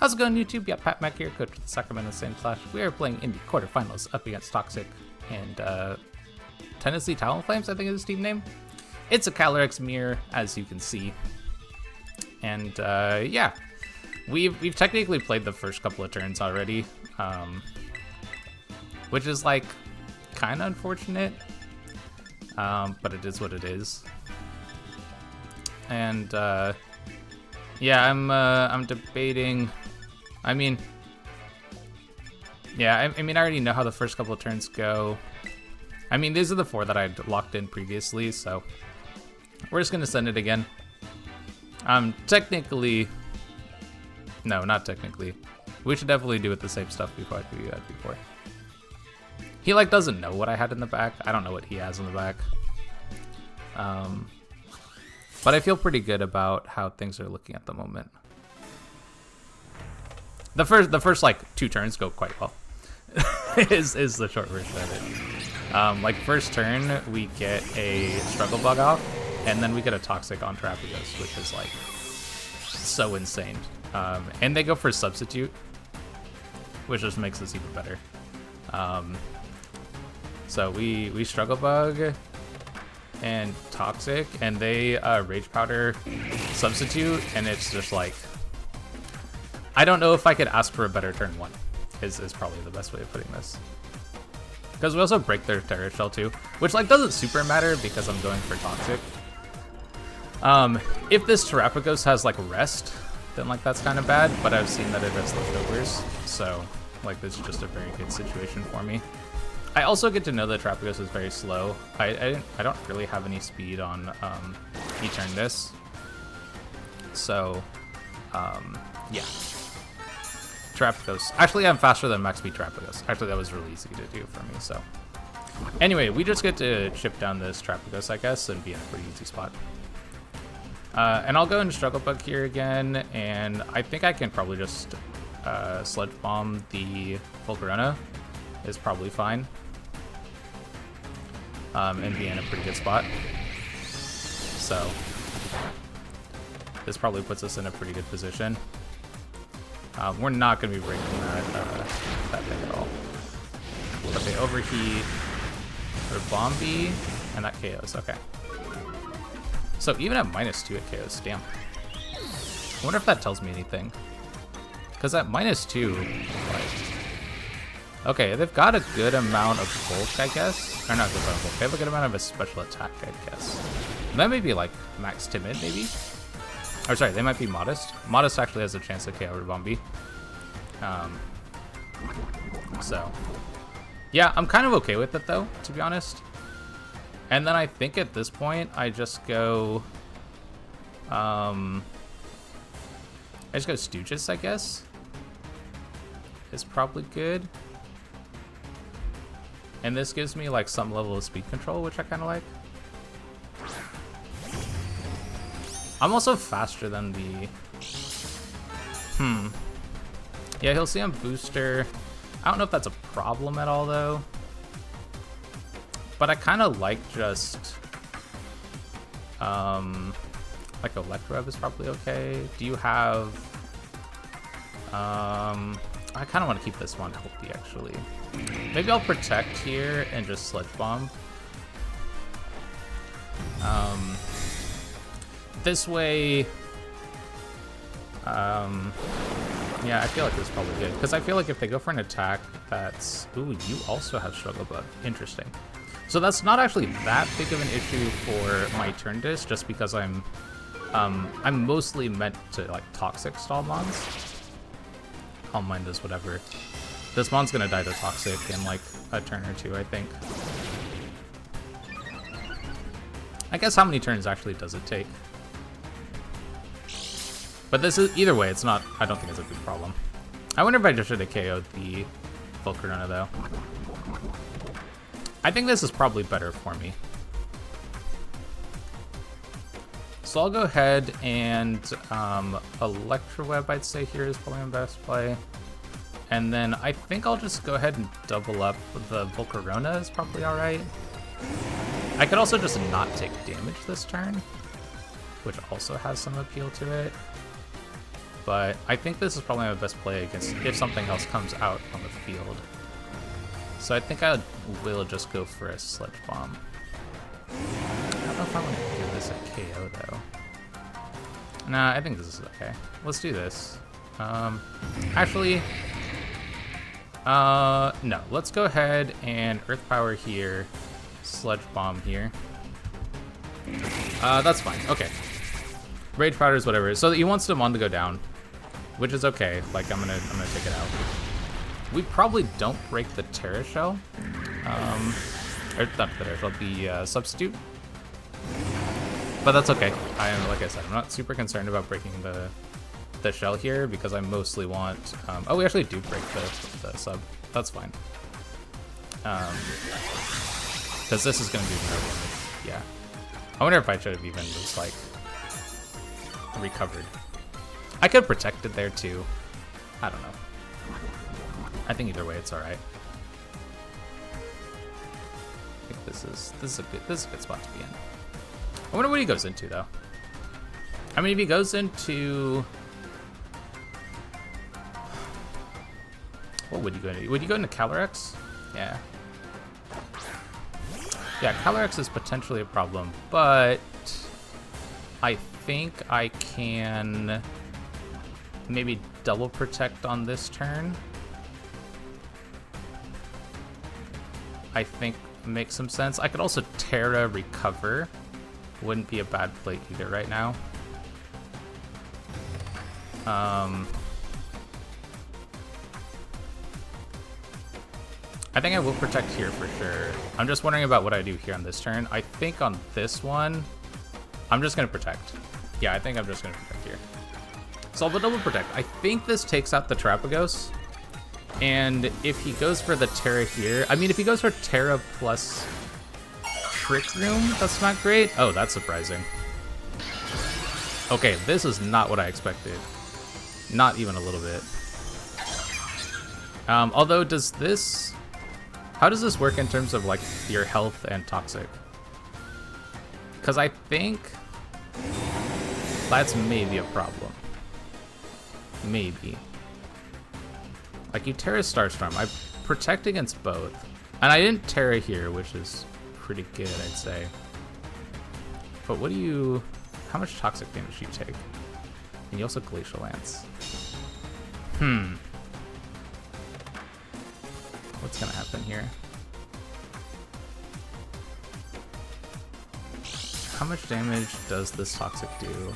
How's it going, YouTube? Yeah, Pat Mac here, coach of the Sacramento Sand Clash. We are playing in the quarterfinals up against Toxic and Tennessee Talonflames, I think is his team name. It's a calyrex mirror, as you can see. And yeah, we've technically played the first couple of turns already, which is like kind of unfortunate, but it is what it is. And yeah, I'm debating. I mean, yeah, I mean, I already know how the first couple of turns go. I mean, these are the 4 that I'd locked in previously, so we're just gonna send it again. Technically, no, not technically. We should definitely do it the same stuff before I do that before. He like doesn't know what I had in the back. I don't know what he has in the back. But I feel pretty good about how things are looking at the moment. The first like 2 turns go quite well. is the short version of it. Like first turn we get a struggle bug off, and then we get a toxic on Terrapagos, which is like so insane. And they go for substitute, which just makes this even better. So we struggle bug and toxic, and they rage powder substitute, and it's just like, I don't know if I could ask for a better turn 1 is probably the best way of putting this, because we also break their terror shell too, which like doesn't super matter because I'm going for toxic. If this Terrapagos has like rest, then like that's kind of bad, but I've seen that it has leftovers, so like this is just a very good situation for me. I also get to know that Terrapagos is very slow. I don't really have any speed on Eternus, so yeah. Terrapagos. Actually, I'm faster than max speed Terrapagos. Actually, that was really easy to do for me, so. Anyway, we just get to chip down this Terrapagos, I guess, and be in a pretty easy spot. And I'll go into Struggle Bug here again, and I think I can probably just Sludge Bomb the Volcarona. Is probably fine. And be in a pretty good spot. So, this probably puts us in a pretty good position. We're not going to be breaking that thing at all. But they overheat or Bombi, and that KOs. Okay. So even at -2 it KOs. Damn. I wonder if that tells me anything. Because at -2, like, okay, they've got a good amount of bulk, I guess. Or not good amount of bulk. They have a good amount of a special attack, I guess. That may be like max timid, maybe. Or sorry, they might be modest. Modest actually has a chance to KO over Bombi. So, yeah, I'm kind of okay with it though, to be honest. And then I think at this point, I just go, Stooges, I guess. Is probably good. And this gives me like some level of speed control, which I kind of like. I'm also faster than the... Yeah, he'll see on booster. I don't know if that's a problem at all, though. But I kind of like just... like Electroweb is probably okay. Do you have... I kind of want to keep this one healthy, actually. Maybe I'll Protect here and just Sludge Bomb. This way, yeah, I feel like this is probably good, because I feel like if they go for an attack that's, ooh, you also have Struggle Bug, interesting. So that's not actually that big of an issue for my turn disc, just because I'm mostly meant to like Toxic stall mons. I'll mind this, whatever. This mon's gonna die to Toxic in like a turn or 2, I think. I guess how many turns actually does it take? But this is, either way, it's not, I don't think it's a big problem. I wonder if I just should have KO'd the Volcarona, though. I think this is probably better for me. So I'll go ahead and Electroweb, I'd say here is probably my best play. And then I think I'll just go ahead and double up the Volcarona is probably alright. I could also just not take damage this turn, which also has some appeal to it. but I think this is probably my best play against if something else comes out on the field. So I think I will just go for a Sludge Bomb. I don't know if I want to give this a KO though. Nah, I think this is okay. Let's do this. Actually, no. Let's go ahead and Earth Power here, Sludge Bomb here. That's fine. Okay. Rage Powder is whatever. So he wants Demon to go down, which is okay. Like I'm gonna take it out. We probably don't break the Terra Shell, or not the Terra Shell, the Substitute. But that's okay. Like I said, I'm not super concerned about breaking the shell here because I mostly want. Oh, we actually do break the sub. That's fine. Because this is gonna be more damage. Yeah. I wonder if I should have even just like recovered. I could have protected there too. I don't know. I think either way it's all right. I think this is a good spot to be in. I wonder what he goes into though. I mean, if he goes into, what would you go into? Would you go into Calyrex? Yeah. Yeah, Calyrex is potentially a problem, but I think I can maybe double protect on this turn. I think makes some sense. I could also Terra recover. Wouldn't be a bad play either right now. I think I will protect here for sure. I'm just wondering about what I do here on this turn. I think on this one, I'm just gonna protect. Yeah, I think I'm just gonna protect here. So I'll double protect. I think this takes out the Terapagos. And if he goes for the Terra here, I mean, if he goes for Terra plus Trick Room, that's not great. Oh, that's surprising. Okay, this is not what I expected. Not even a little bit. Although, does this... How does this work in terms of, like, your health and toxic? Because I think that's maybe a problem. Maybe. Like, you Terra Starstorm. I protect against both. And I didn't Terra here, which is pretty good, I'd say. But what do you... How much toxic damage do you take? And you also Glacial Lance. What's gonna happen here? How much damage does this toxic do?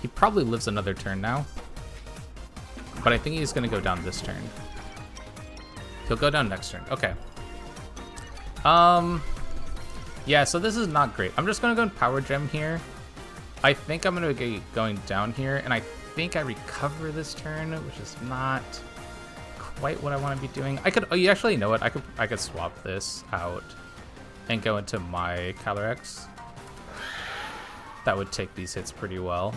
He probably lives another turn now. But I think he's gonna go down this turn. He'll go down next turn. Okay. Yeah, so this is not great. I'm just gonna go in Power Gem here. I think I'm gonna be going down here, and I think I recover this turn, which is not quite what I want to be doing. I could, oh, you actually know what? I could swap this out and go into my Calyrex. That would take these hits pretty well.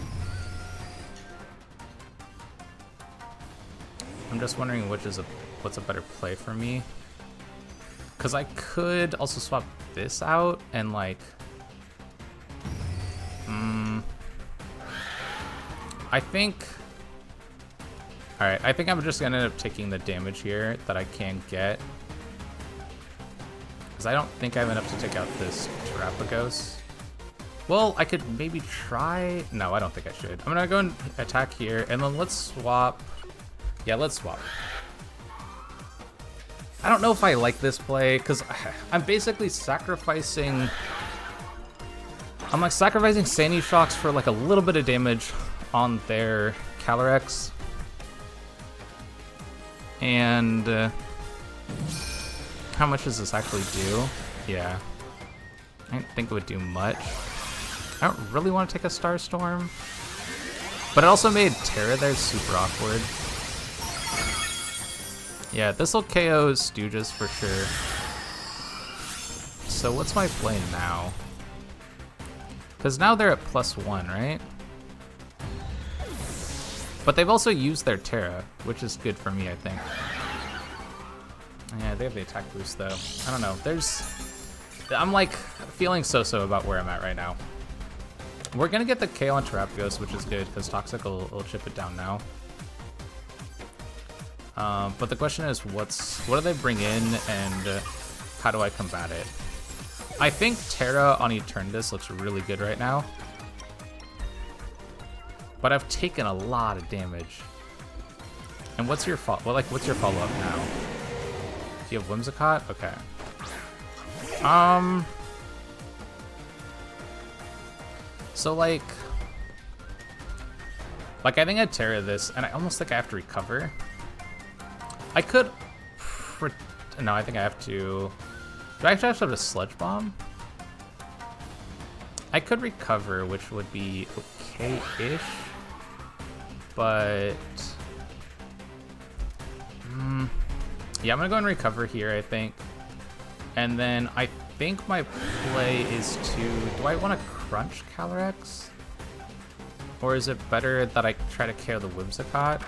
I'm just wondering what's a better play for me. Because I could also swap this out and like... I think... Alright, I think I'm just going to end up taking the damage here that I can get. Because I don't think I have enough to take out this Terapagos. Well, I could maybe try... No, I don't think I should. I'm going to go and attack here, and then let's swap... Yeah, let's swap. I don't know if I like this play, because I'm basically sacrificing... I'm like sacrificing Sandy Shocks for like a little bit of damage on their Calyrex. And how much does this actually do? Yeah. I don't think it would do much. I don't really want to take a Starstorm. But it also made Terra there super awkward. Yeah, this will KO Stooges for sure. So what's my play now? Because now they're at +1, right? But they've also used their Terra, which is good for me, I think. Yeah, they have the attack boost, though. I don't know. I'm, like, feeling so-so about where I'm at right now. We're gonna get the KO on Terapagos, which is good because Toxic will chip it down now. But the question is, what do they bring in, and how do I combat it? I think Terra on Eternus looks really good right now, but I've taken a lot of damage. And what's your what's your follow-up now? Do you have Whimsicott? Okay. So like I think I Terra this, and I almost think I have to recover. I could... No, I think I have to... Do I actually have to Sludge Bomb? I could recover, which would be okay-ish. But... yeah, I'm gonna go and recover here, I think. And then I think my play is to... Do I want to Crunch Calyrex? Or is it better that I try to KO the Whimsicott?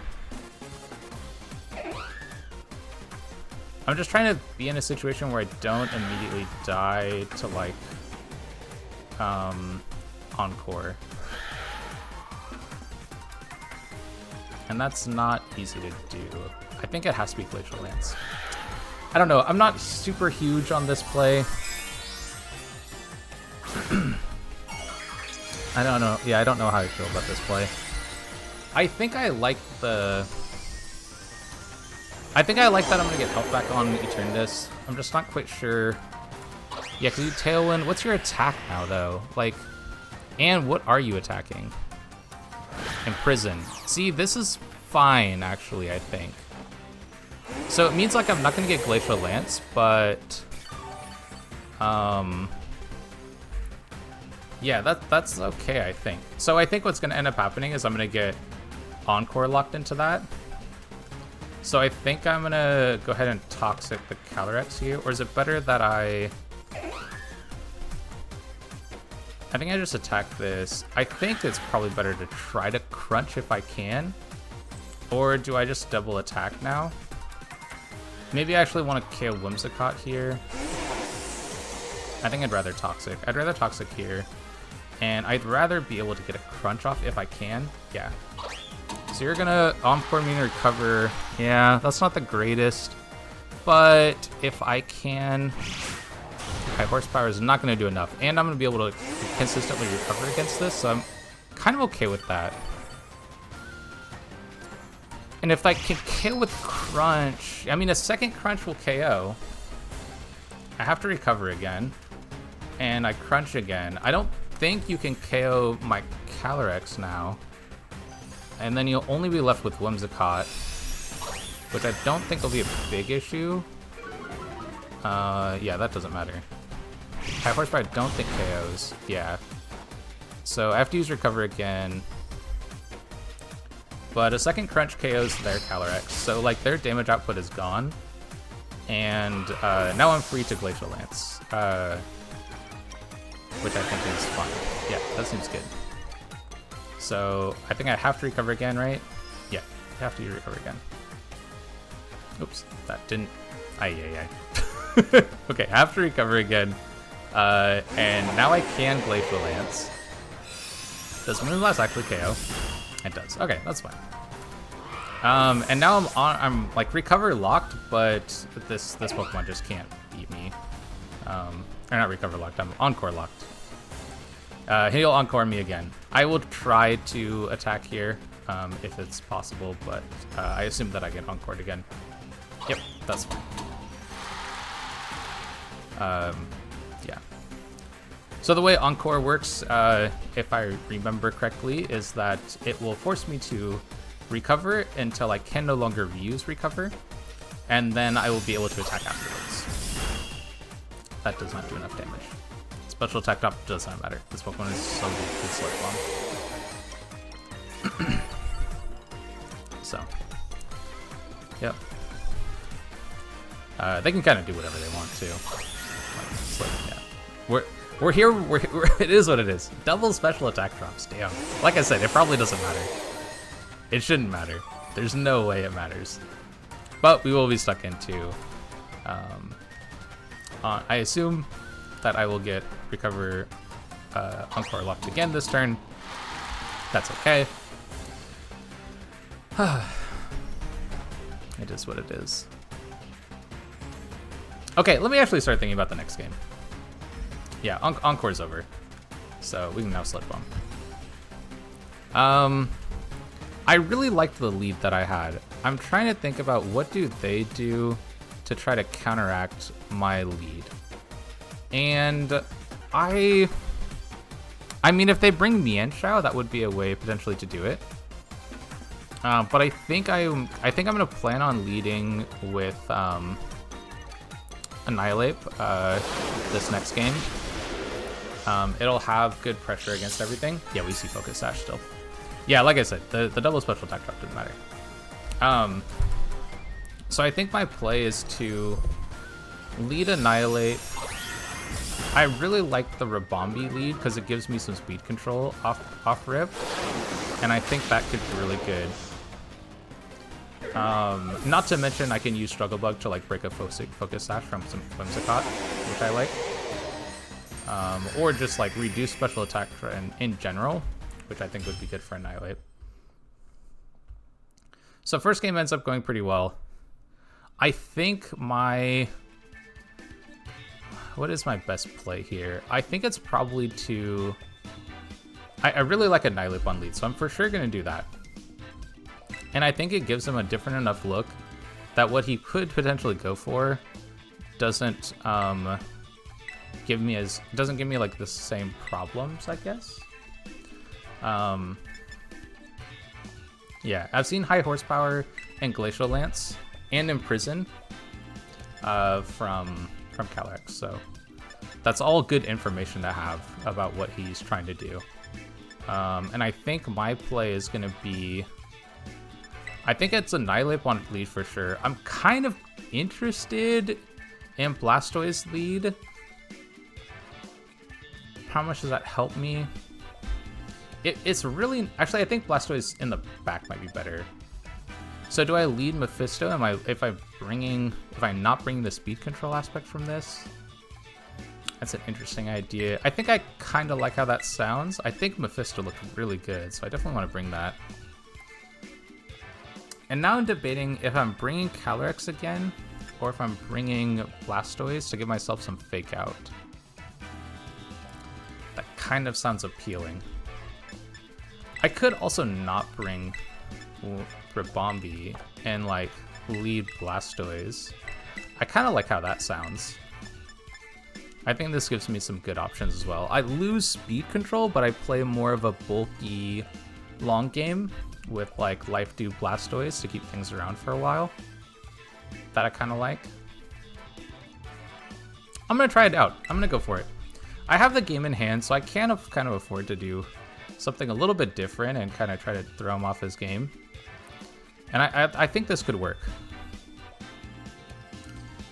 I'm just trying to be in a situation where I don't immediately die to, like, Encore. And that's not easy to do. I think it has to be Glacial Lance. I don't know, I'm not super huge on this play. I don't know, yeah, I don't know how I feel about this play. I think I like that I'm gonna get health back on Eternus. I'm just not quite sure. Yeah, because you Tailwind. What's your attack now, though? Like, and what are you attacking? Imprison. See, this is fine, actually, I think. So it means, like, I'm not gonna get Glacial Lance, but... yeah, that's okay, I think. So I think what's gonna end up happening is I'm gonna get Encore locked into that. So I think I'm gonna go ahead and Toxic the Calyrex here, or is it better that I think I just attack this. I think it's probably better to try to Crunch if I can. Or do I just double attack now? Maybe I actually want to KO Whimsicott here. I think I'd rather Toxic. I'd rather Toxic here. And I'd rather be able to get a Crunch off if I can. Yeah. So you're gonna Encore me and recover. Yeah, that's not the greatest. But if I can... High Horsepower is not gonna do enough. And I'm gonna be able to consistently recover against this, so I'm kind of okay with that. And if I can KO with Crunch... I mean, a second Crunch will KO. I have to recover again. And I Crunch again. I don't think you can KO my Calyrex now. And then you'll only be left with Whimsicott, which I don't think will be a big issue. Yeah, that doesn't matter. High Horsepower I don't think KOs. Yeah. So I have to use Recover again. But a second Crunch KOs their Calyrex. So, like, their damage output is gone. And now I'm free to Glacial Lance. Which I think is fine. Yeah, that seems good. So, I think I have to recover again, right? Yeah, I have to recover again. Oops, that didn't... Ay. Okay, I have to recover again. And now I can Glacial Lance. Does Moonblast actually KO? It does. Okay, that's fine. And now I'm like recover locked, but this Pokemon just can't beat me. Or not recover locked, I'm Encore locked. He'll Encore me again. I will try to attack here, if it's possible, but I assume that I get Encored again. Yep, that's fine. Yeah. So the way Encore works, if I remember correctly, is that it will force me to recover until I can no longer reuse recover, and then I will be able to attack afterwards. That does not do enough damage. Special attack drop does not matter. This Pokemon is so good with Sludge Bomb. So, yep. They can kind of do whatever they want to. Yeah. We're here. It is what it is. Double special attack drops. Damn. Like I said, it probably doesn't matter. It shouldn't matter. There's no way it matters. But we will be stuck into. I assume that I will get recover Encore locked again this turn. That's okay. It is what it is. Okay, let me actually start thinking about the next game. Yeah, Encore's over. So we can now slip bump. I really liked the lead that I had. I'm trying to think about what do they do to try to counteract my lead. And I mean, if they bring Mienshao, that would be a way potentially to do it. But I think I'm gonna plan on leading with Annihilate this next game. It'll have good pressure against everything. Yeah, we see Focus Sash still. Yeah, like I said, the double special attack drop didn't matter. So I think my play is to lead Annihilate. I really like the Rabombi lead because it gives me some speed control off rip, and I think that could be really good. Not to mention I can use Struggle Bug to like break a Focus Sash from some Whimsicott, which I like. Or just like reduce special attack in general, which I think would be good for Annihilate. So first game ends up going pretty well. I think what is my best play here? I think it's probably to... I really like Annihilate on lead, so I'm for sure going to do that. And I think it gives him a different enough look that what he could potentially go for doesn't give me like the same problems, I guess. Yeah, I've seen High Horsepower and Glacial Lance and Imprison from calyrex, so that's all good information to have about what he's trying to do. And I think my play is going to be... I think it's Annihilate on lead for sure. I'm kind of interested in Blastoise lead. How much does that help me? It's really... Actually, I think Blastoise in the back might be better. So do I lead Mephisto? If I'm not bringing the speed control aspect from this? That's an interesting idea. I think I kind of like how that sounds. I think Mephisto looked really good, so I definitely want to bring that. And now I'm debating if I'm bringing Calyrex again, or if I'm bringing Blastoise to give myself some fake out. That kind of sounds appealing. I could also not bring Rabombi and like lead Blastoise. I kind of like how that sounds. I think this gives me some good options as well. I lose speed control, but I play more of a bulky long game with like Life Dew Blastoise to keep things around for a while. That I kind of like. I'm gonna try it out. I'm gonna go for it. I have the game in hand, so I can kind of afford to do something a little bit different and kind of try to throw him off his game. And I think this could work.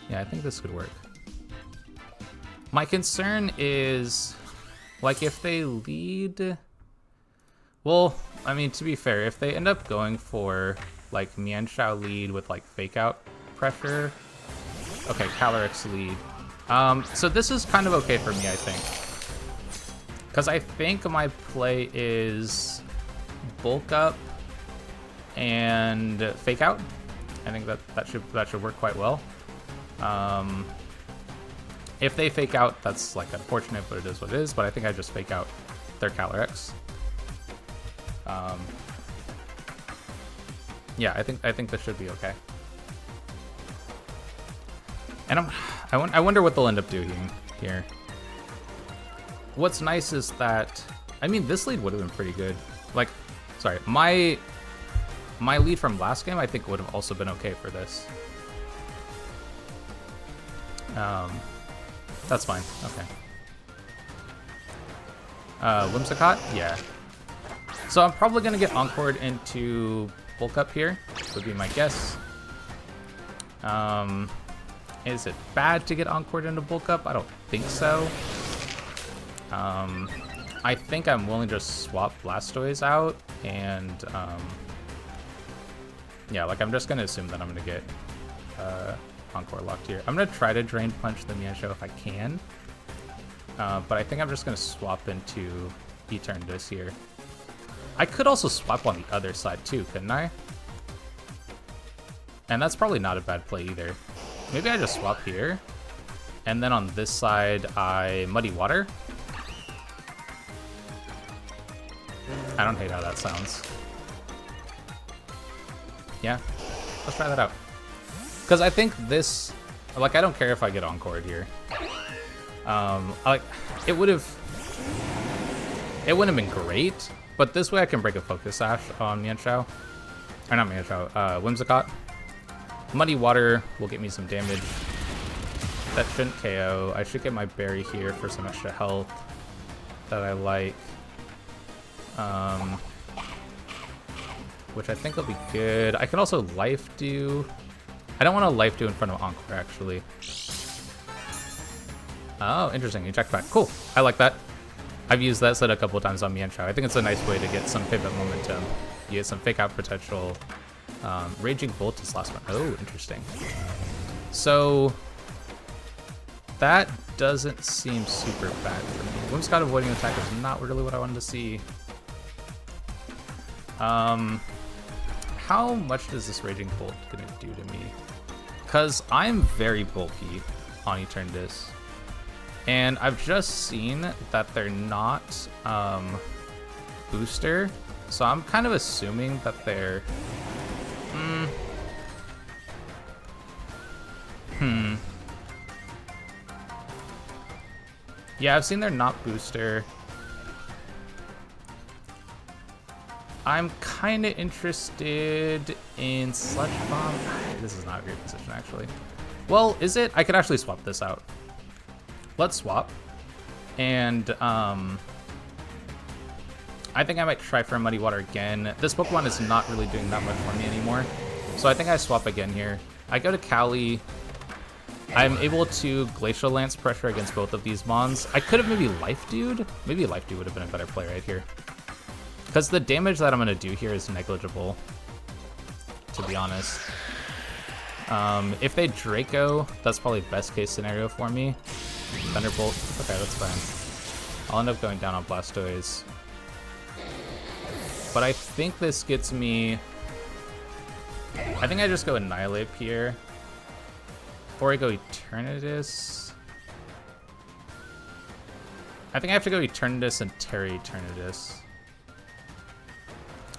Yeah, I think this could work. My concern is, like, if they lead... Well, I mean, to be fair, if they end up going for, like, Mienshao lead with, like, fake out pressure... Okay, Calyrex lead. So this is kind of okay for me, I think. Because I think my play is bulk up and fake out. I think that should work quite well. If they fake out, that's like unfortunate, but it is what it is. But I think I just fake out their Calyrex. Yeah, I think this should be okay. And I wonder what they'll end up doing here. What's nice is that, I mean, this lead would have been pretty good. Like, sorry, my lead from last game I think would have also been okay for this. That's fine. Okay. Whimsicott? Yeah. So I'm probably gonna get encored into bulk up here, would be my guess. Is it bad to get encored into bulk up? I don't think so. I think I'm willing to just swap Blastoise out and yeah, like I'm just gonna assume that I'm gonna get Encore locked here. I'm gonna try to Drain Punch the Mienshao if I can. but I think I'm just going to swap into Eternus here. I could also swap on the other side too, couldn't I? And that's probably not a bad play either. Maybe I just swap here, and then on this side I Muddy Water. I don't hate how that sounds. Yeah, let's try that out. Because I think this, like, I don't care if I get encored here. It wouldn't have been great, but this way I can break a Focus Sash on Mienshao. Or not Mienshao, Whimsicott. Muddy Water will get me some damage. That shouldn't KO. I should get my berry here for some extra health that I like. Which I think will be good. I can also Life Dew. I don't want to Life Dew in front of Encore, actually. Oh, interesting. Eject back. Cool. I like that. I've used that set a couple of times on Mienshao. I think it's a nice way to get some pivot momentum. You get some fake out potential. Raging Bolt is last one. Oh, interesting. So that doesn't seem super bad for me. Whimsicott avoiding attack is not really what I wanted to see. How much does this Raging Bolt gonna do to me? Because I'm very bulky on Eternus. And I've just seen that they're not booster. So I'm kind of assuming that they're... Yeah, I've seen they're not booster. I'm kind of interested in Sludge Bomb. This is not a great position, actually. Well, is it? I could actually swap this out. Let's swap. And I think I might try for a Muddy Water again. This Pokemon is not really doing that much for me anymore. So I think I swap again here. I go to Cali. I'm able to Glacial Lance pressure against both of these Mons. I could have maybe Life Dew'd. Maybe Life Dew would have been a better play right here. Because the damage that I'm going to do here is negligible, to be honest. If they Draco, that's probably best case scenario for me. Thunderbolt, okay, that's fine. I'll end up going down on Blastoise. But I think this gets me... I think I just go Annihilate here. Or I go Eternatus. I think I have to go Eternatus and Terry Eternatus.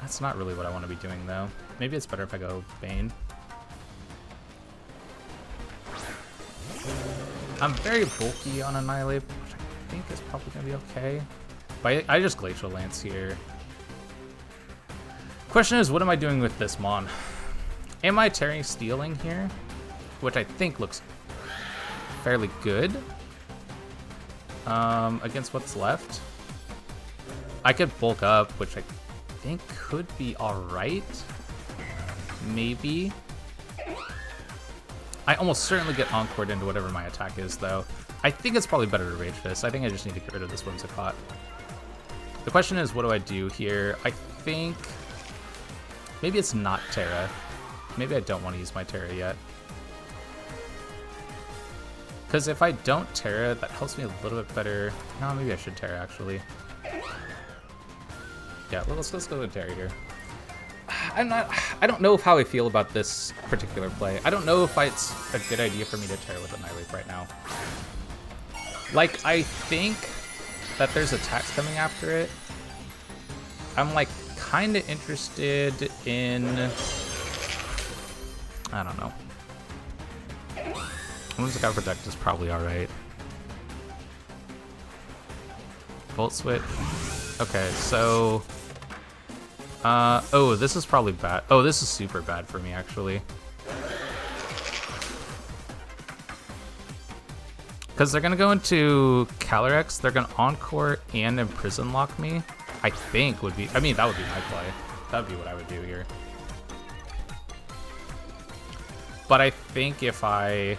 That's not really what I want to be doing, though. Maybe it's better if I go Bane. I'm very bulky on Annihilate, which I think is probably going to be okay. But I just Glacial Lance here. Question is, what am I doing with this Mon? Am I Terry Stealing here? Which I think looks fairly good. Against what's left. I could bulk up, which I think could be alright. Maybe. I almost certainly get encored into whatever my attack is, though. I think it's probably better to Rage Fist. I think I just need to get rid of this Whimsicott. The question is, what do I do here? I think... maybe it's not Terra. Maybe I don't want to use my Terra yet. Because if I don't Terra, that helps me a little bit better. No, maybe I should Terra, actually. Yeah, let's go with Terra here. I don't know how I feel about this particular play. I don't know if it's a good idea for me to Terra with Annihilate right now. Like, I think that there's attacks coming after it. I'm, like, kind of interested in... I don't know. Whimsicott Protect is probably alright. Volt Switch. Okay, so... oh, this is probably bad. Oh, this is super bad for me, actually. Because they're going to go into Calyrex, they're going to Encore and Imprison lock me. I think would be... I mean, that would be my play. That would be what I would do here. But I think if I...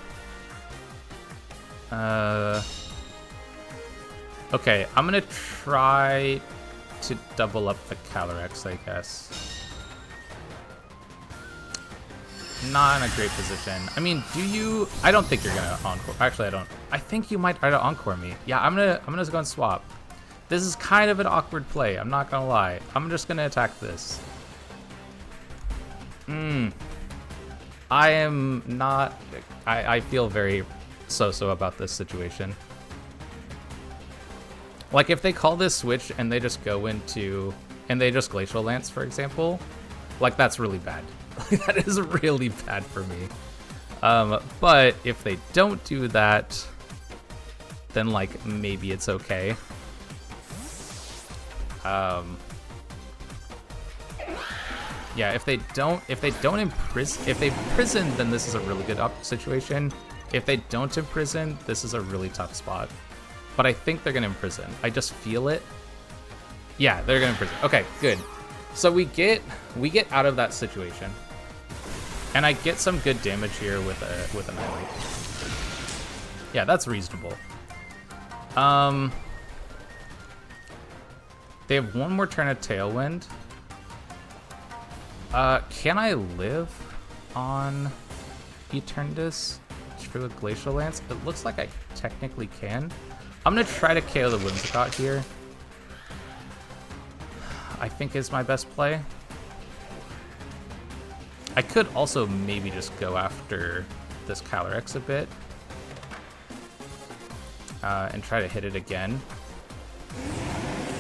okay, I'm going to try to double up the Calyrex, I guess. not in a great position. I mean, do you? I don't think you're gonna encore. Actually, I don't. I think you might try to encore me. Yeah, I'm gonna go and swap. This is kind of an awkward play. I'm not gonna lie. I'm just gonna attack this. I am not. I feel very so-so about this situation. Like, if they call this switch and they just go into, and they just Glacial Lance, for example, like, that's really bad. That is really bad for me. But if they don't do that, then, like, maybe it's okay. Yeah, if they don't imprison, if they imprison, then this is a really good situation. If they don't imprison, this is a really tough spot. But I think they're gonna imprison. I just feel it. Yeah, they're gonna imprison. Okay, good. So we get out of that situation, and I get some good damage here with Annihilate. Yeah, that's reasonable. They have one more turn of Tailwind. Can I live on Eternus for the Glacial Lance? It looks like I technically can. I'm gonna try to KO the Whimsicott here. I think is my best play. I could also maybe just go after this Calyrex a bit. And try to hit it again.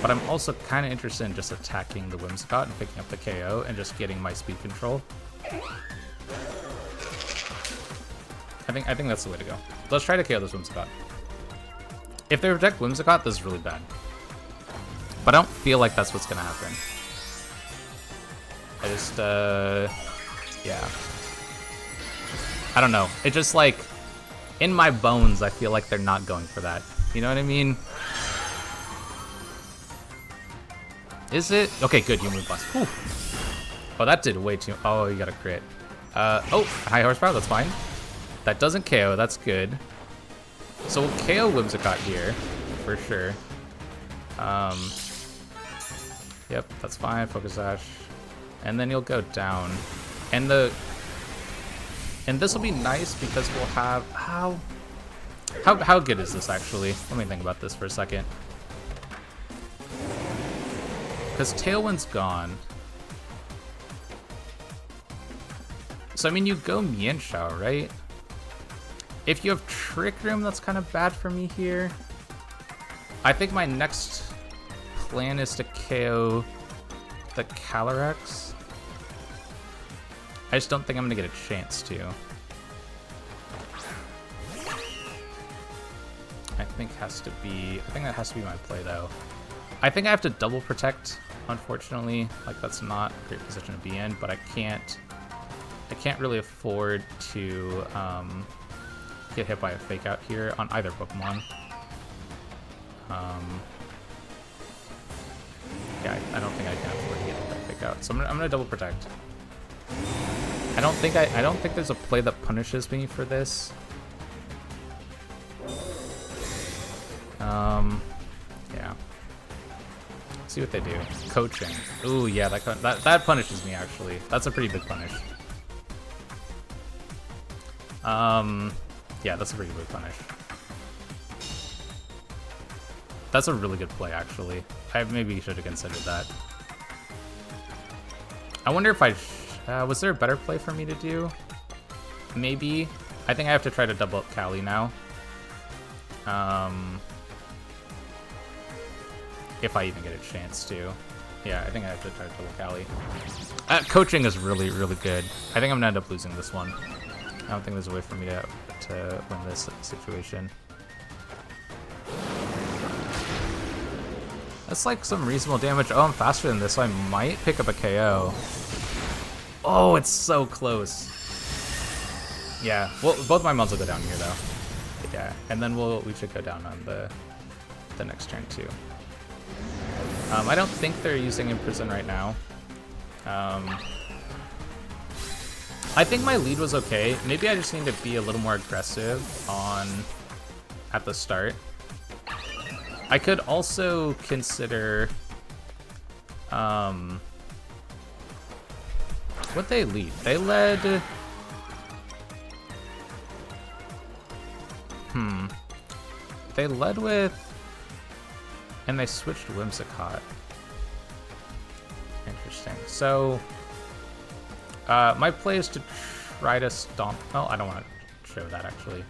But I'm also kind of interested in just attacking the Whimsicott and picking up the KO and just getting my speed control. I think that's the way to go. Let's try to KO this Whimsicott. If they protect Whimsicott, this is really bad. But I don't feel like that's what's gonna happen. I just, yeah. I don't know. It just, like, in my bones, I feel like they're not going for that. You know what I mean? Is it? Okay, good, you move bust. Whew. Oh, that did way too... Oh, you got a crit. Oh, high horsepower, that's fine. That doesn't KO, that's good. So we'll KO Whimsicott here, for sure. Yep, that's fine, Focus Sash. And then you'll go down. And this will be nice because we'll have... How good is this, actually? Let me think about this for a second. Because Tailwind's gone. So, I mean, you go Mienshao, right? If you have Trick Room, that's kind of bad for me here. I think my next plan is to KO the Calyrex. I just don't think I'm going to get a chance to. I think that has to be my play, though. I think I have to double protect, unfortunately. Like, that's not a great position to be in, but I can't really afford to get hit by a fake out here on either Pokemon. Yeah, I don't think I can afford to get hit by a fake out. So I'm gonna double protect. I don't think there's a play that punishes me for this. Yeah. See what they do. Coaching. Ooh, yeah, that punishes me, actually. That's a pretty big punish. Yeah, that's a pretty big punish. That's a really good play, actually. I maybe should have considered that. I wonder if was there a better play for me to do? Maybe. I think I have to try to double up Cali now. If I even get a chance to. Yeah, I think I have to try to double Cali. Coaching is really, really good. I think I'm gonna end up losing this one. I don't think there's a way for me to win this situation. That's like some reasonable damage. Oh, I'm faster than this, so I might pick up a KO. Oh, it's so close. Yeah, well, both my mods will go down here, though. Yeah, and then we should go down on the next turn, too. I don't think they're using Imprison right now. I think my lead was okay. Maybe I just need to be a little more aggressive at the start. I could also consider what they lead. They led They led with... And they switched Whimsicott. Interesting. So, my play is to try to stomp... Oh, I don't want to show that, actually.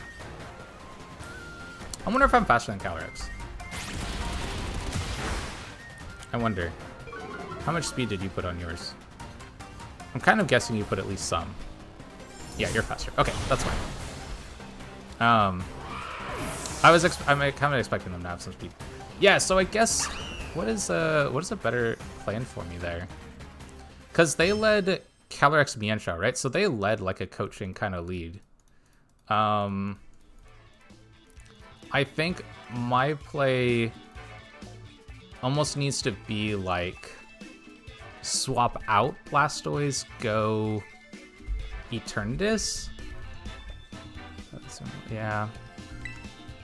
I wonder if I'm faster than Calyrex. I wonder. How much speed did you put on yours? I'm kind of guessing you put at least some. Yeah, you're faster. Okay, that's fine. I'm kind of expecting them to have some speed. Yeah, so I guess what is a better plan for me there? Because they led Calyrex Mienshao, right? So they led like a coaching kind of lead. I think my play almost needs to be like swap out Blastoise, go Eternatus. Yeah.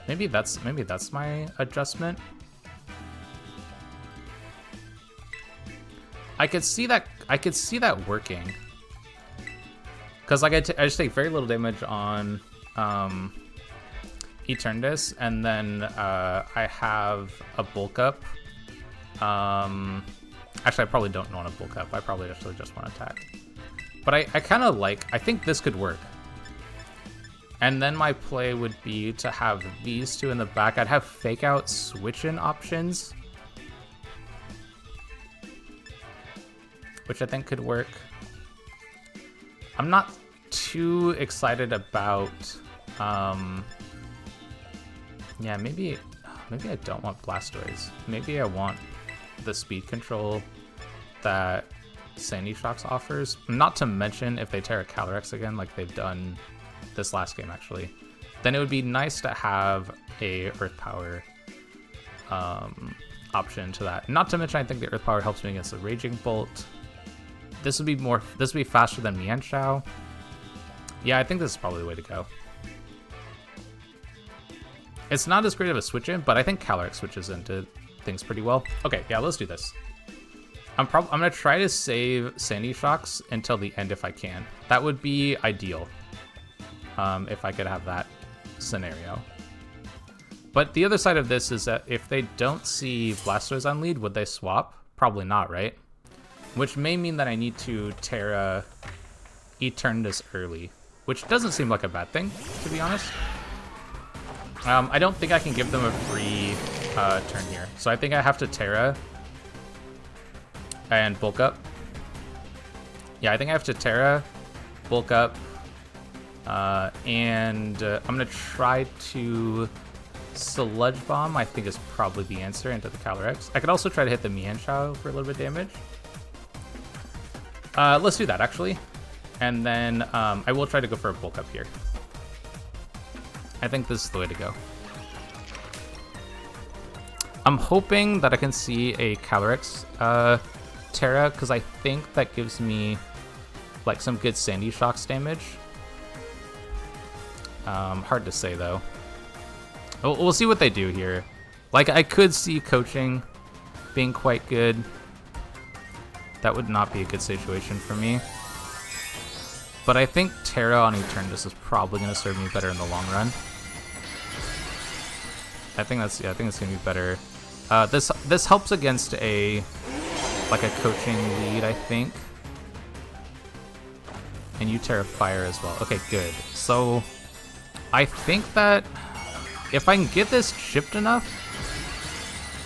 Maybe that's my adjustment. I could see that working. Cause like I just take very little damage on Eternatus, and then I have a bulk up. Actually, I probably don't want to bulk up. I probably actually just want to attack. But I kind of I think this could work. And then my play would be to have these two in the back. I'd have fake out switch-in options, which I think could work. I'm not too excited about, yeah, maybe I don't want Blastoise. Maybe I want the speed control that Sandy Shocks offers. Not to mention if they tear a Calyrex again, like they've done this last game actually, then it would be nice to have a Earth Power option to that. Not to mention I think the Earth Power helps me against the Raging Bolt. This would be faster than Mienshao. Yeah, I think this is probably the way to go. It's not as great of a switch in, but I think Calyrex switches into things pretty well. Okay, yeah, let's do this. I'm gonna try to save Sandy Shocks until the end if I can. That would be ideal. If I could have that scenario. But the other side of this is that if they don't see Blastoise on lead, would they swap? Probably not, right? Which may mean that I need to Terra Eternatus early, which doesn't seem like a bad thing, to be honest. I don't think I can give them a free turn here. So I think I have to Terra and bulk up. Yeah, I think I have to Terra, bulk up, and I'm going to try to Sludge Bomb, I think is probably the answer, into the Calyrex. I could also try to hit the Mienshao for a little bit of damage. Let's do that, actually. And then I will try to go for a bulk up here. I think this is the way to go. I'm hoping that I can see a Calyrex Terra, because I think that gives me like some good Sandy Shocks damage. Hard to say though. We'll see what they do here. Like, I could see coaching being quite good. That would not be a good situation for me. But I think Terra on Eternatus is probably going to serve me better in the long run. I think it's going to be better. This helps against a coaching lead, I think. And you Terra Fire as well. Okay, good. So I think that if I can get this chipped enough,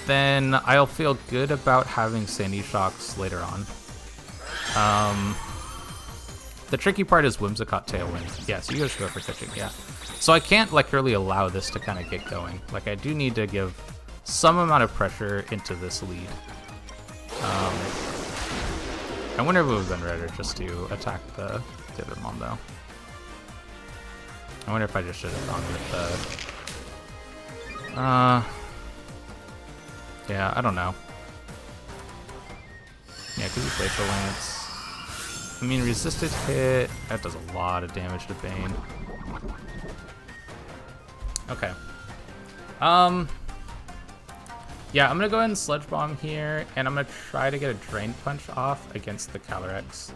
then I'll feel good about having Sandy Shocks later on. The tricky part is Whimsicott Tailwind. Yeah, so you guys go for coaching, yeah. So I can't like really allow this to kind of get going. Like, I do need to give some amount of pressure into this lead. I wonder if it would have been better just to attack the other mom though. I wonder if I just should have gone with the... yeah, I don't know. Yeah, because you Glacial Lance. I mean, resisted hit, that does a lot of damage to Bane. Okay. Yeah, I'm gonna go ahead and Sludge Bomb here, and I'm gonna try to get a Drain Punch off against the Calyrex.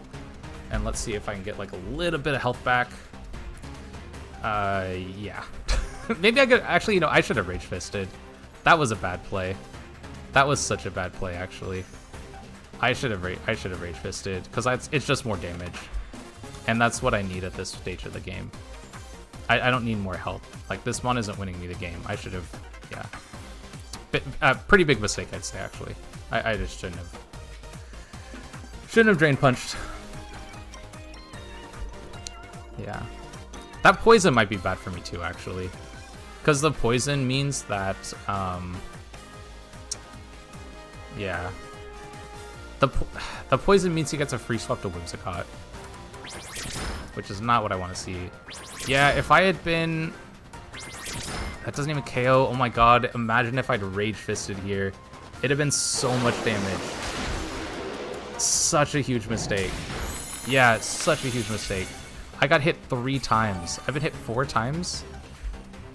And let's see if I can get like a little bit of health back. Yeah. Maybe I could actually, you know, I should have rage fisted. That was a bad play. That was such a bad play, actually. I should have rage fisted because it's just more damage, and that's what I need at this stage of the game. I don't need more health. Like, this mon isn't winning me the game. I should have, yeah. Pretty big mistake, I'd say, actually. I just shouldn't have drain punched. Yeah. That poison might be bad for me too, actually. Because the poison means that, yeah. The poison means he gets a free swap to Whimsicott. Which is not what I want to see. Yeah, if I had been... That doesn't even KO. Oh my god, imagine if I'd Rage Fisted here. It'd have been so much damage. Such a huge mistake. Yeah, such a huge mistake. I got hit 3 times. I've been hit 4 times?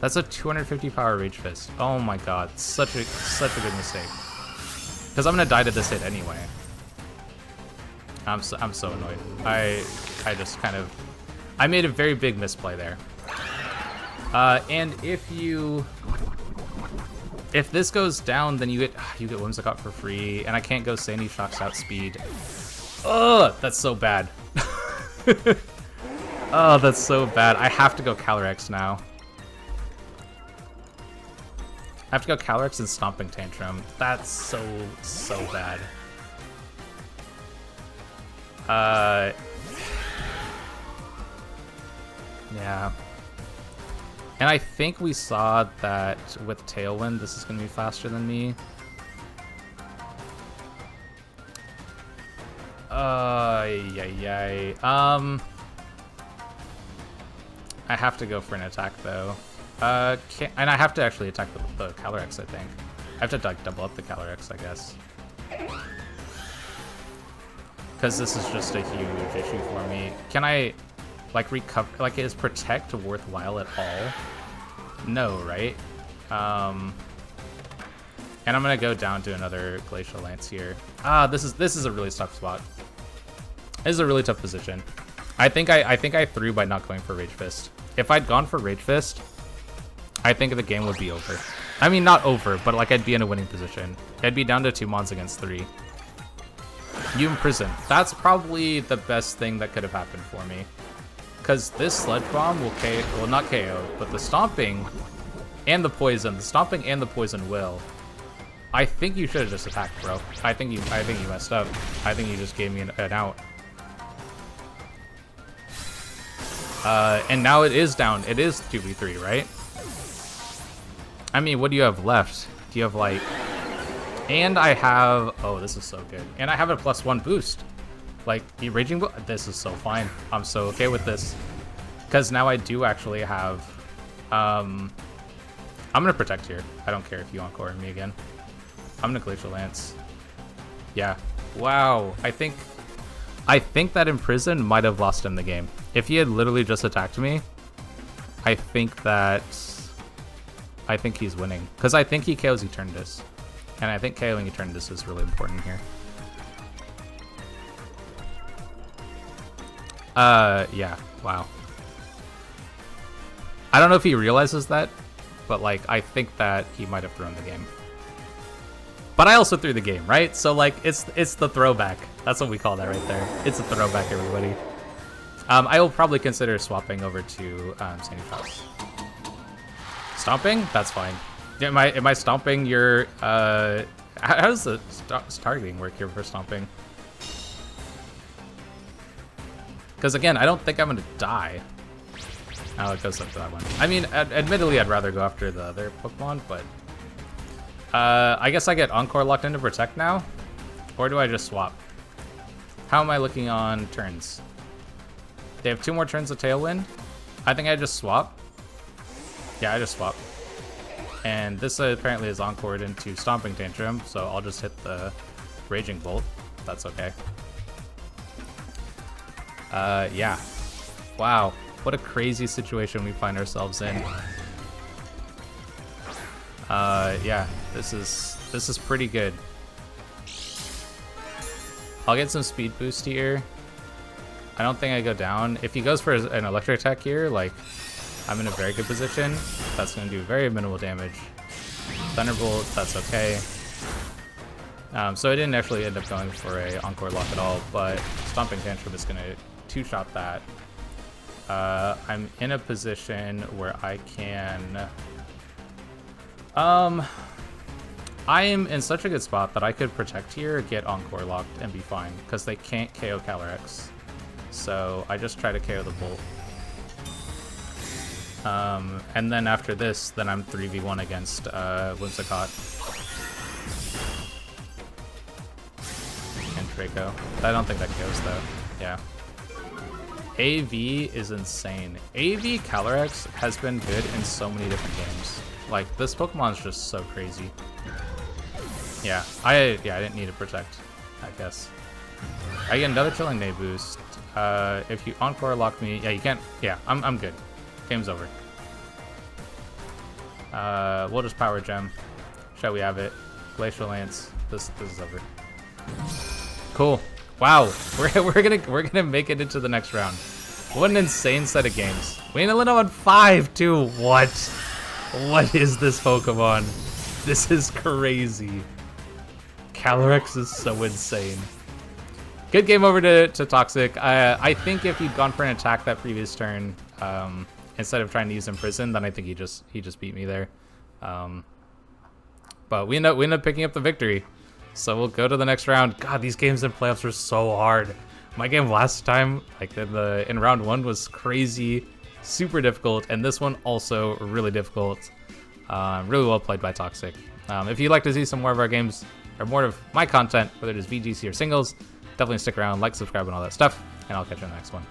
That's a 250 power Rage Fist. Oh my god, such a big mistake. Because I'm gonna die to this hit anyway. I'm so annoyed. I just kind of... I made a very big misplay there. And if this goes down, then you get Whimsicott for free, and I can't go Sandy Shock's outspeed. Oh, that's so bad. Oh, that's so bad. I have to go Calyrex now. I have to go Calyrex and Stomping Tantrum. That's so bad. Yeah. And I think we saw that with Tailwind, this is going to be faster than me. I have to go for an attack, though. And I have to actually attack the Calyrex, I think. I have to like, double up the Calyrex, I guess. Because this is just a huge issue for me. Can I, like, recover? Like, is Protect worthwhile at all? No, right? And I'm gonna go down to another Glacial Lance here. This is a really tough spot. This is a really tough position. I think I threw by not going for Rage Fist. If I'd gone for Rage Fist, I think the game would be over. I mean, not over, but like I'd be in a winning position. I'd be down to 2 mons against 3. You Imprison. That's probably the best thing that could have happened for me. Because this Sludge Bomb will KO, well, not KO, but the Stomping and the Poison. The Stomping and the Poison will. I think you should have just attacked, bro. I think you messed up. I think you just gave me an out. And now it is down. It is 2v3, right? I mean, what do you have left? Do you have, like... And I have... Oh, this is so good. And I have a +1 boost. Like, the Raging Bull... This is so fine. I'm so okay with this. Because now I do actually have... I'm going to Protect here. I don't care if you Encore me again. I'm going to Glacial Lance. Yeah. Wow. I think that Imprison might have lost him the game. If he had literally just attacked me, I think he's winning. Because I think he KOs Eternatus. And I think KOing Eternatus is really important here. Yeah. Wow. I don't know if he realizes that, but, like, I think that he might have thrown the game. But I also threw the game, right? So, like, it's the throwback. That's what we call that right there. It's a throwback, everybody. I will probably consider swapping over to Sandy Shock's. Stomping? That's fine. Am I stomping your... how does the targeting work here for stomping? Because, again, I don't think I'm going to die. Oh, it goes up to that one. I mean, admittedly, I'd rather go after the other Pokemon, but... I guess I get Encore locked into Protect now? Or do I just swap? How am I looking on turns? They have 2 more turns of Tailwind. I think I just swap. Yeah, I just swap. And this apparently is Encored into Stomping Tantrum, so I'll just hit the Raging Bolt. That's okay. Yeah. Wow. What a crazy situation we find ourselves in. Yeah. This is pretty good. I'll get some speed boost here. I don't think I go down. If he goes for an electric attack here, like, I'm in a very good position. That's going to do very minimal damage. Thunderbolt, that's okay. So I didn't actually end up going for a Encore Lock at all, but Stomping Tantrum is going to two-shot that. I'm in a position where I can... I am in such a good spot that I could Protect here, get Encore Locked, and be fine, because they can't KO Calyrex. So I just try to KO the Bolt. And then after this, then I'm 3v1 against Whimsicott. And Draco. I don't think that KOs though. Yeah. AV is insane. AV Calyrex has been good in so many different games. Like, this Pokemon's just so crazy. Yeah, I didn't need to Protect, I guess. I get another Chilling Day boost. If you Encore Lock me, yeah, you can't. Yeah, I'm good. Game's over. We'll just Power Gem. Shall we have it? Glacial Lance. This is over. Cool. Wow, we're gonna make it into the next round. What an insane set of games. We ended up on 5-2. What? What is this Pokemon? This is crazy. Calyrex is so insane. Good game over to Toxic. I think if he'd gone for an attack that previous turn, instead of trying to use Imprison, then I think he just beat me there. But we end up picking up the victory. So we'll go to the next round. God, these games in playoffs are so hard. My game last time, like in round 1, was crazy, super difficult, and this one also really difficult. Really well played by Toxic. If you'd like to see some more of our games or more of my content, whether it is VGC or singles, definitely stick around, like, subscribe, and all that stuff, and I'll catch you in the next one.